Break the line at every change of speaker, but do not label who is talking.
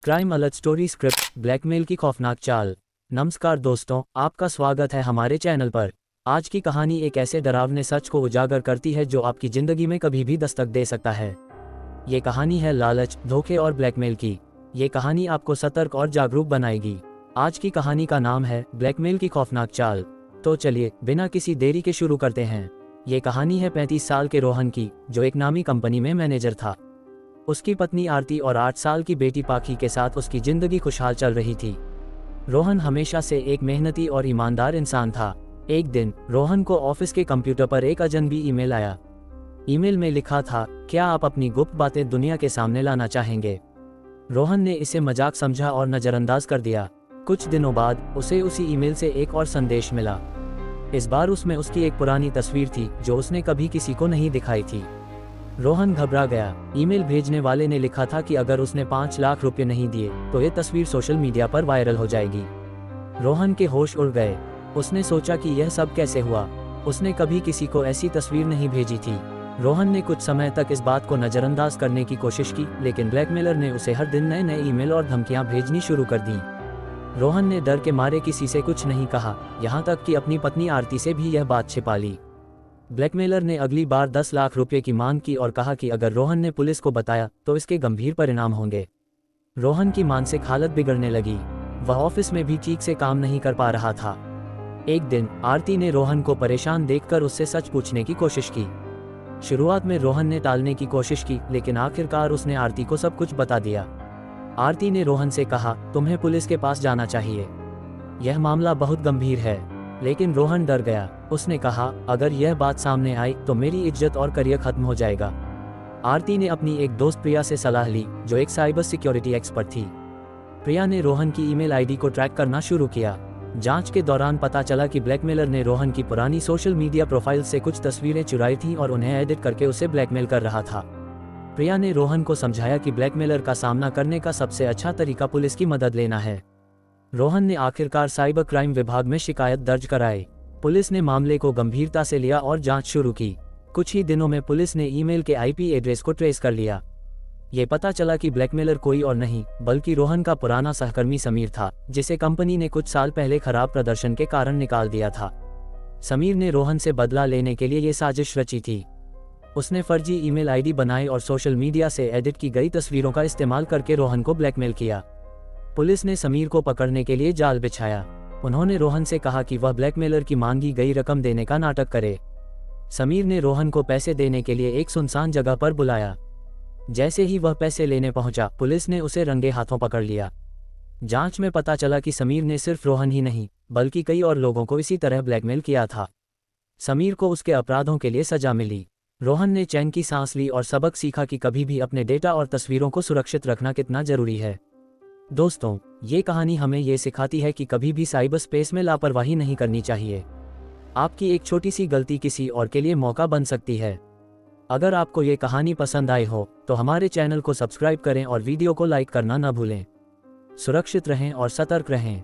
Crime alert story script blackmail की खौफनाक चाल। नमस्कार दोस्तों, आपका स्वागत है हमारे चैनल पर। आज की कहानी एक ऐसे डरावने सच को उजागर करती है जो आपकी जिंदगी में कभी भी दस्तक दे सकता है। ये कहानी है लालच, धोखे और ब्लैकमेल की। ये कहानी आपको सतर्क और जागरूक बनाएगी। आज की कहानी का नाम है ब्लैकमेल की खौफनाक चाल। तो चलिए बिना किसी देरी के शुरू करते हैं। ये कहानी है 35 साल के रोहन की, जो एक नामी कंपनी में मैनेजर था। उसकी पत्नी आरती और 8 साल की बेटी पाखी के साथ उसकी जिंदगी खुशहाल चल रही थी। रोहन हमेशा से एक मेहनती और ईमानदार इंसान था। एक दिन रोहन को ऑफिस के कंप्यूटर पर एक अजनबी ईमेल आया। ईमेल में लिखा था, क्या आप अपनी गुप्त बातें दुनिया के सामने लाना चाहेंगे? रोहन ने इसे मजाक समझा और नजरअंदाज कर दिया। कुछ दिनों बाद उसे उसी ईमेल से एक और संदेश मिला। इस बार उसमें उसकी एक पुरानी तस्वीर थी जो उसने कभी किसी को नहीं दिखाई थी। रोहन घबरा गया। ईमेल भेजने वाले ने लिखा था कि अगर उसने 5 लाख रुपए नहीं दिए तो ये तस्वीर सोशल मीडिया पर वायरल हो जाएगी। रोहन के होश उड़ गए। उसने सोचा कि यह सब कैसे हुआ। उसने कभी किसी को ऐसी तस्वीर नहीं भेजी थी। रोहन ने कुछ समय तक इस बात को नजरअंदाज करने की कोशिश की, लेकिन ब्लैकमेलर ने उसे हर दिन नए नए ईमेल और धमकियां भेजनी शुरू कर दी। रोहन ने डर के मारे किसी से कुछ नहीं कहा, यहाँ तक कि अपनी पत्नी आरती से भी यह बात छिपा ली। ब्लैकमेलर ने अगली बार 10 लाख रुपए की मांग की और कहा कि अगर रोहन ने पुलिस को बताया तो इसके गंभीर परिणाम होंगे। रोहन की मानसिक हालत बिगड़ने लगी। वह ऑफिस में भी ठीक से काम नहीं कर पा रहा था। एक दिन आरती ने रोहन को परेशान देखकर उससे सच पूछने की कोशिश की। शुरुआत में रोहन ने टालने की कोशिश की, लेकिन आखिरकार उसने आरती को सब कुछ बता दिया। आरती ने रोहन से कहा, तुम्हें पुलिस के पास जाना चाहिए, यह मामला बहुत गंभीर है। लेकिन रोहन डर गया। उसने कहा, अगर यह बात सामने आई तो मेरी इज्जत और करियर खत्म हो जाएगा। आरती ने अपनी एक दोस्त प्रिया से सलाह ली, जो एक साइबर सिक्योरिटी एक्सपर्ट थी। प्रिया ने रोहन की ईमेल आईडी को ट्रैक करना शुरू किया। जांच के दौरान पता चला कि ब्लैकमेलर ने रोहन की पुरानी सोशल मीडिया प्रोफाइल से कुछ तस्वीरें चुराई थीं और उन्हें एडिट करके उसे ब्लैकमेल कर रहा था। प्रिया ने रोहन को समझाया कि ब्लैकमेलर का सामना करने का सबसे अच्छा तरीका पुलिस की मदद लेना है। रोहन ने आखिरकार साइबर क्राइम विभाग में शिकायत दर्ज कराई। पुलिस ने मामले को गंभीरता से लिया और जांच शुरू की। कुछ ही दिनों में पुलिस ने ईमेल के आईपी एड्रेस को ट्रेस कर लिया। ये पता चला कि ब्लैकमेलर कोई और नहीं बल्कि रोहन का पुराना सहकर्मी समीर था, जिसे कंपनी ने कुछ साल पहले खराब प्रदर्शन के कारण निकाल दिया था। समीर ने रोहन से बदला लेने के लिए ये साजिश रची थी। उसने फर्जी ईमेल आईडी बनाई और सोशल मीडिया से एडिट की गई तस्वीरों का इस्तेमाल करके रोहन को ब्लैकमेल किया। पुलिस ने समीर को पकड़ने के लिए जाल बिछाया। उन्होंने रोहन से कहा कि वह ब्लैकमेलर की मांगी गई रकम देने का नाटक करे। समीर ने रोहन को पैसे देने के लिए एक सुनसान जगह पर बुलाया। जैसे ही वह पैसे लेने पहुंचा, पुलिस ने उसे रंगे हाथों पकड़ लिया। जांच में पता चला कि समीर ने सिर्फ रोहन ही नहीं बल्कि कई और लोगों को इसी तरह ब्लैकमेल किया था। समीर को उसके अपराधों के लिए सजा मिली। रोहन ने चैन की सांस ली और सबक सीखा कि कभी भी अपने डेटा और तस्वीरों को सुरक्षित रखना कितना जरूरी है। दोस्तों, ये कहानी हमें ये सिखाती है कि कभी भी साइबर स्पेस में लापरवाही नहीं करनी चाहिए। आपकी एक छोटी सी गलती किसी और के लिए मौका बन सकती है। अगर आपको ये कहानी पसंद आई हो तो हमारे चैनल को सब्सक्राइब करें और वीडियो को लाइक करना न भूलें। सुरक्षित रहें और सतर्क रहें।